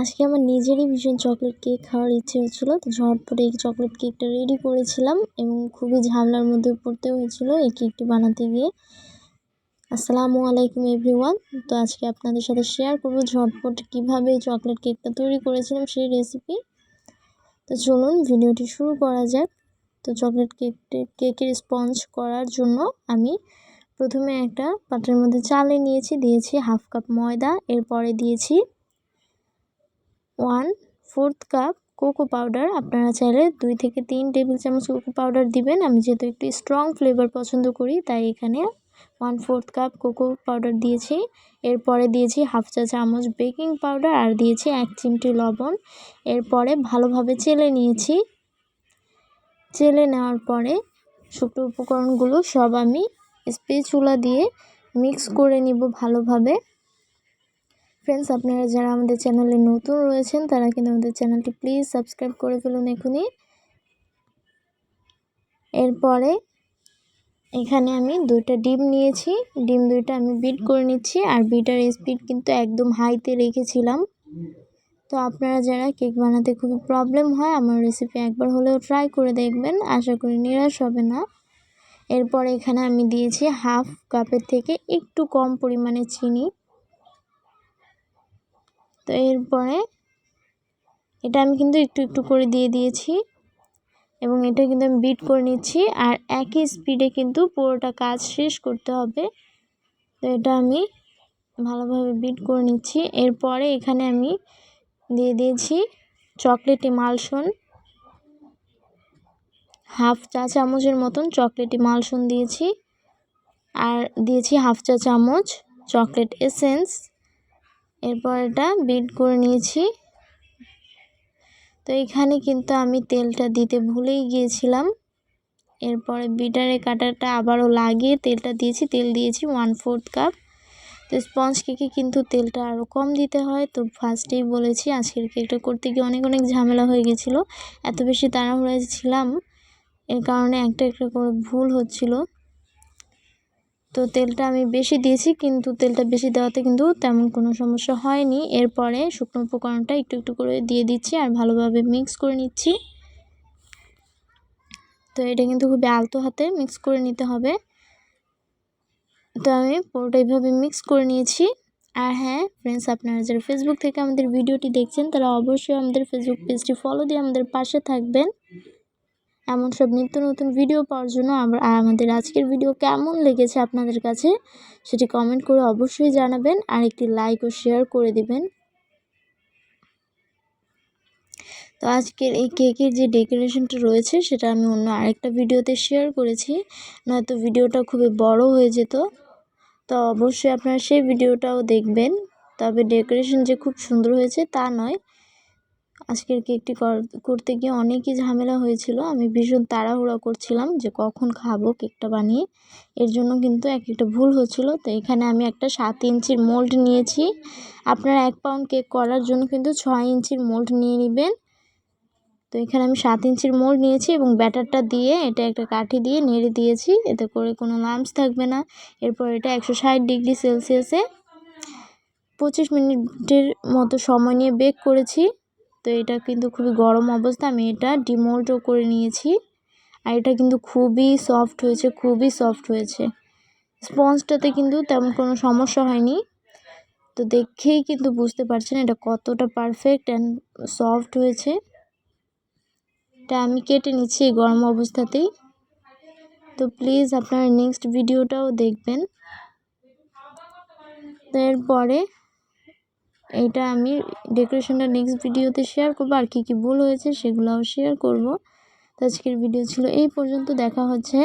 আজকে আমার নিজেরই ভীষণ চকলেট কেক খাওয়ার ইচ্ছে হচ্ছিলো, তো ঝটপট এই চকলেট কেকটা রেডি করেছিলাম এবং খুবই ঝামেলার মধ্যে পড়তে হয়েছিল এই কেকটি বানাতে গিয়ে। আসসালামু আলাইকুম এভরিওয়ান। তো আজকে আপনাদের সাথে শেয়ার করব ঝটপট কিভাবে এই চকলেট কেকটা তৈরি করেছিলাম সেই রেসিপি। তো চলুন ভিডিওটি শুরু করা যাক। তো চকলেট কেকের স্পঞ্জ করার জন্য আমি প্রথমে একটা পাত্রের মধ্যে চাল দিয়েছি হাফ কাপ ময়দা, এরপরে দিয়েছি 1/4 কাপ কোকো পাউডার। আপনারা চাইলে 2 থেকে 3 টেবিল চামচ কোকো পাউডার দিবেন। আমি যেহেতু একটু স্ট্রং ফ্লেভার পছন্দ করি তাই এখানে 1/4 কাপ কোকো পাউডার দিয়েছি। এরপরে দিয়েছি হাফ চা চামচ বেকিং পাউডার আর দিয়েছি 1 চিমটি লবণ। এরপরে ভালোভাবে চেলে নিয়েছি। চেলে নেওয়ার পরে শুকনো উপকরণগুলো সব আমি স্প্যাচুলা দিয়ে মিক্স করে নিব ভালোভাবে। ফ্রেন্ডস, আপনারা যারা আমাদের চ্যানেলে নতুন রয়েছেন তারা কিন্তু আমাদের চ্যানেলটি প্লিজ সাবস্ক্রাইব করে ফেলুন এখনই। এরপরে এখানে আমি 2টা ডিম নিয়েছি, ডিম 2টা আমি বিট করে নিচ্ছি আর বিটার স্পিড কিন্তু একদম হাইতে রেখেছিলাম। তো আপনারা যারা কেক বানাতে খুবই প্রবলেম হয় আমার রেসিপি একবার হলেও ট্রাই করে দেখবেন, আশা করি নিরাশ হবে না। এরপরে এখানে আমি দিয়েছি হাফ কাপের থেকে একটু কম পরিমাণে চিনি। তো এরপরে এটা আমি কিন্তু একটু একটু করে দিয়েছি এবং এটা কিন্তু আমি বিট করে নিচ্ছি আর একই স্পিডে কিন্তু পুরোটা কাজ শেষ করতে হবে। তো এটা আমি ভালোভাবে বিট করে নিচ্ছি। এরপরে এখানে আমি দিয়েছি চকলেট ইমালশন, হাফ চা চামচের মতন চকলেট ইমালশন দিয়েছি আর দিয়েছি হাফ চা চামচ চকলেট এসেন্স। এরপর এটা বিট করে নিয়েছি। তো এখানে কিন্তু আমি তেলটা দিতে ভুলেই গিয়েছিলাম। এরপরে বিটারে কাটারটা আবারও লাগিয়ে তেলটা দিয়েছি, তেল দিয়েছি 1/4 কাপ। তো স্পঞ্জ কেকে কিন্তু তেলটা আরও কম দিতে হয়। তো ফার্স্টেই বলেছি আজকের কেকটা করতে গিয়ে অনেক ঝামেলা হয়ে গেছিলো, এত বেশি তাড়াহুড়ায় ছিলাম এর কারণে একটা করে ভুল হচ্ছিল। তো তেলটা আমি বেশি দিয়েছি, কিন্তু তেলটা বেশি দেওয়াতে কিন্তু তেমন কোনো সমস্যা হয়নি। এরপরে শুকনো উপকরণটা একটু একটু করে দিয়ে দিচ্ছি আর ভালোভাবে মিক্স করে নিচ্ছি। তো এটা কিন্তু খুবই আলতো হাতে মিক্স করে নিতে হবে। তো আমি পুরোটা এইভাবে মিক্স করে নিয়েছি। আর হ্যাঁ ফ্রেন্ডস, আপনারা যারা ফেসবুক থেকে আমাদের ভিডিওটি দেখছেন তারা অবশ্যই আমাদের ফেসবুক পেজটি ফলো দিয়ে আমাদের পাশে থাকবেন এমন সব নিত্য নতুন ভিডিও পাওয়ার জন্য। আর আমাদের আজকের ভিডিও কেমন লেগেছে আপনাদের কাছে সেটি কমেন্ট করে অবশ্যই জানাবেন আর একটি লাইক ও শেয়ার করে দিবেন। তো আজকের এই কেকের যে ডেকোরেশনটা রয়েছে সেটা আমি অন্য আরেকটা ভিডিওতে শেয়ার করেছি, নয়তো ভিডিওটা খুবই বড় হয়ে যেত। তো অবশ্যই আপনারা সেই ভিডিওটাও দেখবেন। তবে ডেকোরেশন যে খুব সুন্দর হয়েছে তা নয়, আজকের কেকটি করতে গিয়ে অনেকই ঝামেলা হয়েছিল। আমি ভীষণ তাড়াহুড়া করছিলাম যে কখন খাবো কেকটা বানিয়ে, এর জন্য কিন্তু একটা ভুল হচ্ছিল। তো এখানে আমি একটা 7 ইঞ্চির মোল্ড নিয়েছি। আপনারা 1 পাউন্ড কেক করার জন্য কিন্তু 6 ইঞ্চির মোল্ড নিয়ে নেবেন। তো এখানে আমি 7 ইঞ্চির মোল্ড নিয়েছি এবং ব্যাটারটা দিয়ে এটা একটা কাঠি দিয়ে নেড়ে দিয়েছি, এতে করে কোনো লাম্পস থাকবে না। এরপর এটা 160 ডিগ্রি সেলসিয়াসে 25 মিনিটের মতো সময় নিয়ে বেক করেছি। তো এটা কিন্তু খুবই গরম অবস্থা আমি এটা ডিমোল্ডও করে নিয়েছি আর এটা কিন্তু খুবই সফট হয়েছে, স্পঞ্জটাতে কিন্তু তেমন কোনো সমস্যা হয়নি। তো দেখেই কিন্তু বুঝতে পারছেন এটা কতটা পারফেক্ট অ্যান্ড সফট হয়েছে। এটা আমি কেটে নিচ্ছি এই গরম অবস্থাতেই। তো প্লিজ আপনারা নেক্সট ভিডিওটাও দেখবেন। তো এরপরে এটা আমি ডেকোরেশনটা নেক্সট ভিডিওতে শেয়ার করবো আর কি ভুল হয়েছে সেগুলোও শেয়ার করব। তো আজকের ভিডিও ছিল এই পর্যন্ত, দেখা হচ্ছে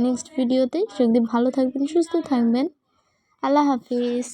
নেক্সট ভিডিওতে। সেদিন ভালো থাকবেন, সুস্থ থাকবেন, আল্লাহ হাফিজ।